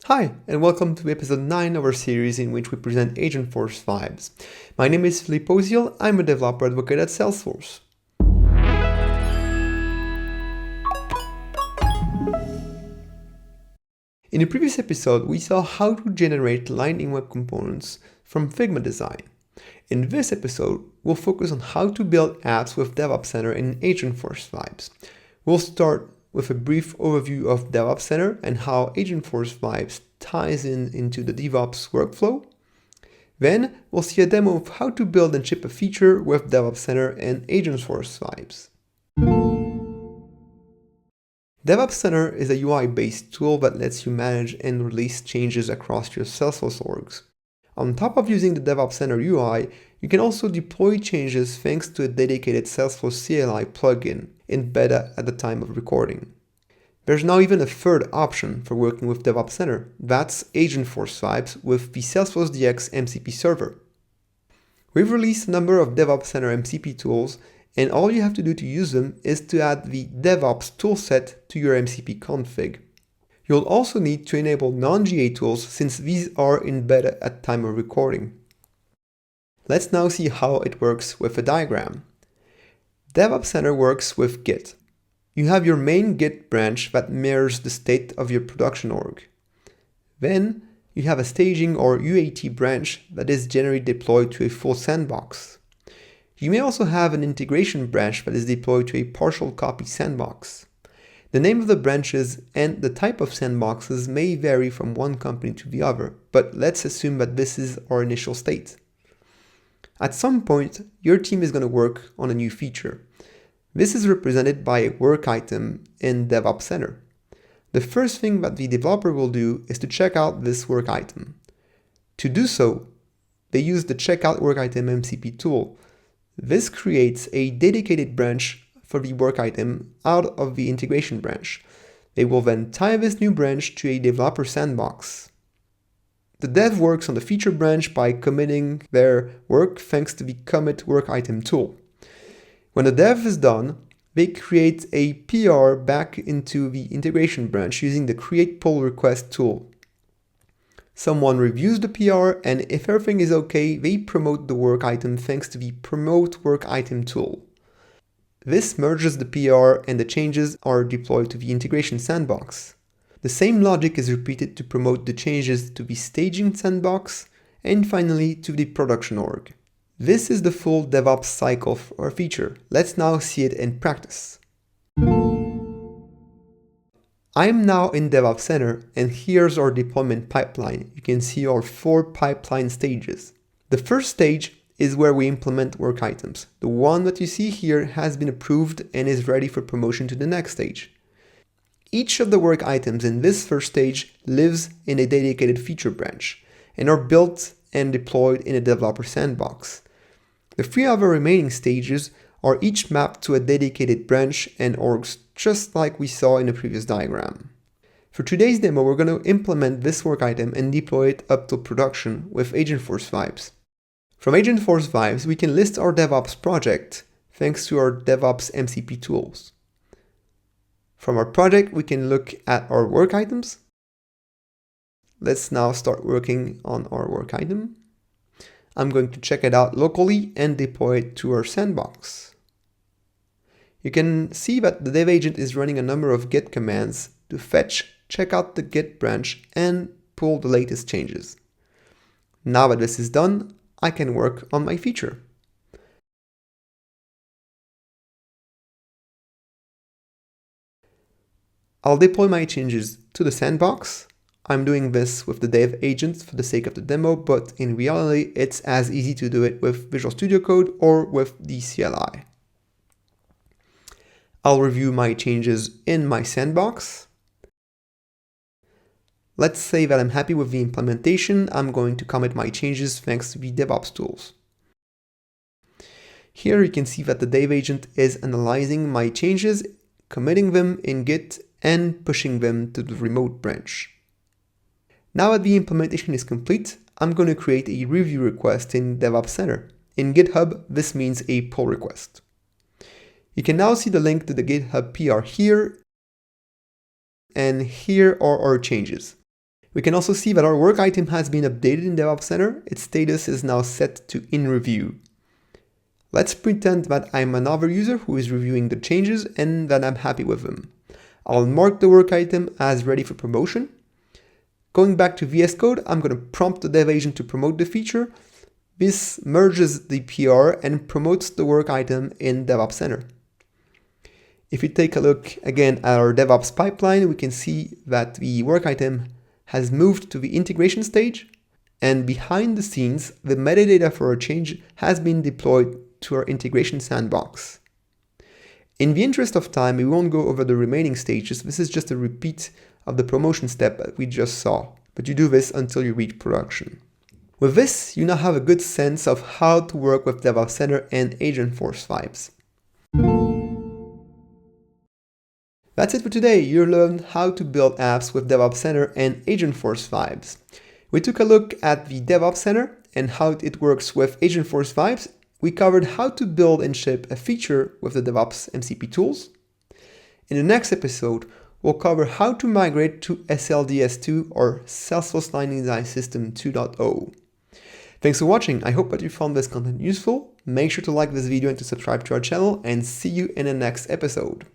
Hi, and welcome to episode 9 of our series in which we present Agentforce Vibes. My name is Philippe Oziel, I'm a developer advocate at Salesforce. In the previous episode, we saw how to generate Lightning Web Components from Figma design. In this episode, we'll focus on how to build apps with DevOps Center in Agentforce Vibes. We'll start with a brief overview of DevOps Center and how Agentforce Vibes ties into the DevOps workflow. Then we'll see a demo of how to build and ship a feature with DevOps Center and Agentforce Vibes. DevOps Center is a UI-based tool that lets you manage and release changes across your Salesforce orgs. On top of using the DevOps Center UI, you can also deploy changes thanks to a dedicated Salesforce CLI plugin in beta at the time of recording. There's now even a third option for working with DevOps Center. That's Agentforce Vibes with the Salesforce DX MCP server. We've released a number of DevOps Center MCP tools, and all you have to do to use them is to add the DevOps toolset to your MCP config. You'll also need to enable non-GA tools since these are in beta at time of recording. Let's now see how it works with a diagram. DevOps Center works with Git. You have your main Git branch that mirrors the state of your production org. Then you have a staging or UAT branch that is generally deployed to a full sandbox. You may also have an integration branch that is deployed to a partial copy sandbox. The name of the branches and the type of sandboxes may vary from one company to the other, but let's assume that this is our initial state. At some point, your team is going to work on a new feature. This is represented by a work item in DevOps Center. The first thing that the developer will do is to check out this work item. To do so, they use the Checkout Work Item MCP tool. This creates a dedicated branch for the work item out of the integration branch. They will then tie this new branch to a developer sandbox. The dev works on the feature branch by committing their work thanks to the commit work item tool. When the dev is done, they create a PR back into the integration branch using the create pull request tool. Someone reviews the PR, and if everything is okay, they promote the work item thanks to the promote work item tool. This merges the PR and the changes are deployed to the integration sandbox. The same logic is repeated to promote the changes to the staging sandbox and finally to the production org. This is the full DevOps cycle for a feature. Let's now see it in practice. I'm now in DevOps Center, and here's our deployment pipeline. You can see our 4 pipeline stages. The first stage is where we implement work items. The one that you see here has been approved and is ready for promotion to the next stage. Each of the work items in this first stage lives in a dedicated feature branch and are built and deployed in a developer sandbox. The 3 other remaining stages are each mapped to a dedicated branch and orgs, just like we saw in the previous diagram. For today's demo, we're going to implement this work item and deploy it up to production with Agentforce Vibes. From Agentforce Vibes, we can list our DevOps project thanks to our DevOps MCP tools. From our project, we can look at our work items. Let's now start working on our work item. I'm going to check it out locally and deploy it to our sandbox. You can see that the dev agent is running a number of Git commands to fetch, check out the Git branch, and pull the latest changes. Now that this is done, I can work on my feature. I'll deploy my changes to the sandbox. I'm doing this with the dev agent for the sake of the demo, but in reality, it's as easy to do it with Visual Studio Code or with the CLI. I'll review my changes in my sandbox. Let's say that I'm happy with the implementation. I'm going to commit my changes thanks to the DevOps tools. Here you can see that the dev agent is analyzing my changes, committing them in Git, and pushing them to the remote branch. Now that the implementation is complete, I'm going to create a review request in DevOps Center. In GitHub, this means a pull request. You can now see the link to the GitHub PR here, and here are our changes. We can also see that our work item has been updated in DevOps Center. Its status is now set to in review. Let's pretend that I'm another user who is reviewing the changes and that I'm happy with them. I'll mark the work item as ready for promotion. Going back to VS Code, I'm going to prompt the dev agent to promote the feature. This merges the PR and promotes the work item in DevOps Center. If we take a look again at our DevOps pipeline, we can see that the work item has moved to the integration stage, and behind the scenes, the metadata for a change has been deployed to our integration sandbox. In the interest of time, we won't go over the remaining stages. This is just a repeat of the promotion step that we just saw, but you do this until you reach production. With this, you now have a good sense of how to work with DevOps Center and Agentforce Vibes. That's it for today. You learned how to build apps with DevOps Center and Agentforce Vibes. We took a look at the DevOps Center and how it works with Agentforce Vibes. We covered how to build and ship a feature with the DevOps MCP tools. In the next episode, we'll cover how to migrate to SLDS2 or Salesforce Line Design System 2.0. Thanks for watching. I hope that you found this content useful. Make sure to like this video and to subscribe to our channel, and see you in the next episode.